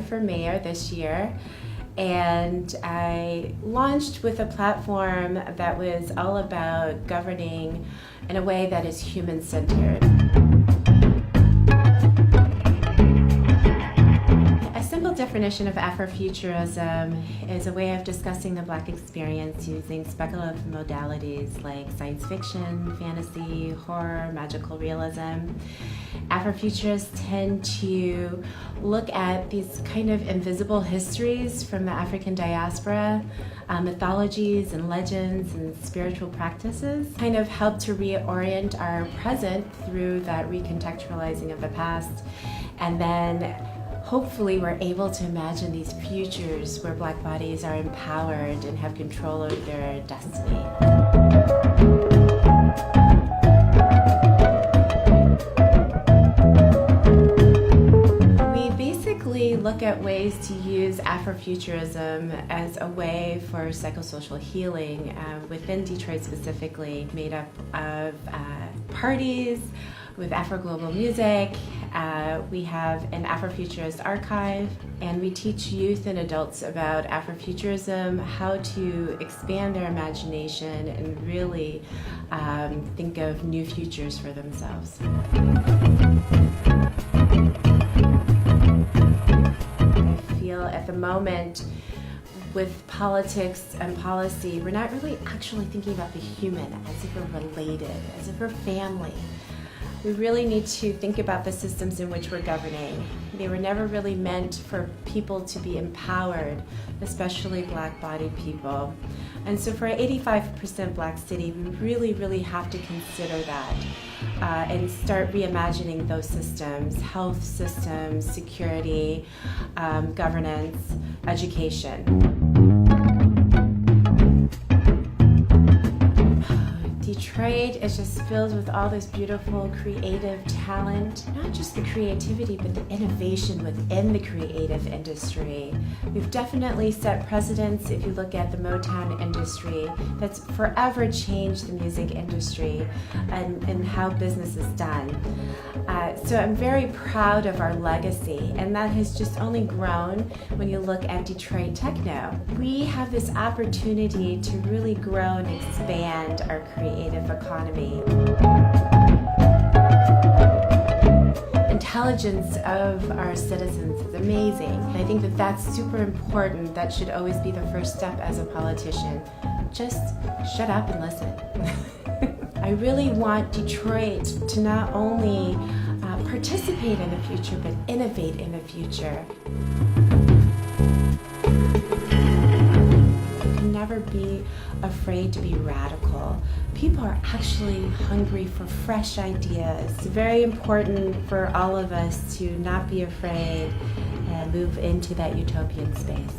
ran for mayor this year, and I launched with a platform that was all about governing in a way that is human-centered. A simple definition of Afrofuturism is a way of discussing the Black experience using speculative modalities like science fiction, fantasy, horror, magical realism. Afrofuturists tend to look at these kind of invisible histories from the African diaspora, mythologies and legends and spiritual practices, kind of help to reorient our present through that recontextualizing of the past, and then hopefully we're able to imagine these futures where Black bodies are empowered and have control over their destiny. Look at ways to use Afrofuturism as a way for psychosocial healing within Detroit specifically, made up of parties with Afro-global music. We have an Afrofuturist archive, and we teach youth and adults about Afrofuturism, how to expand their imagination and really think of new futures for themselves. At the moment, with politics and policy, we're not really actually thinking about the human as if we're related, as if we're family. We really need to think about the systems in which we're governing. They were never really meant for people to be empowered, especially Black-bodied people. And so for an 85% Black city, we really have to consider that and start reimagining those systems: health systems, security, governance, education. Detroit is just filled with all this beautiful creative talent, not just the creativity, but the innovation within the creative industry. We've definitely set precedents, if you look at the Motown industry, that's forever changed the music industry and how business is done. So I'm very proud of our legacy, and that has just only grown when you look at Detroit techno. We have this opportunity to really grow and expand our creative economy. Intelligence of our citizens is amazing. I think that that's super important. That should always be the first step as a politician. Just shut up and listen. I really want Detroit to not only participate in the future, but innovate in the future. You can never be afraid to be radical. People are actually hungry for fresh ideas. It's very important for all of us to not be afraid and move into that utopian space.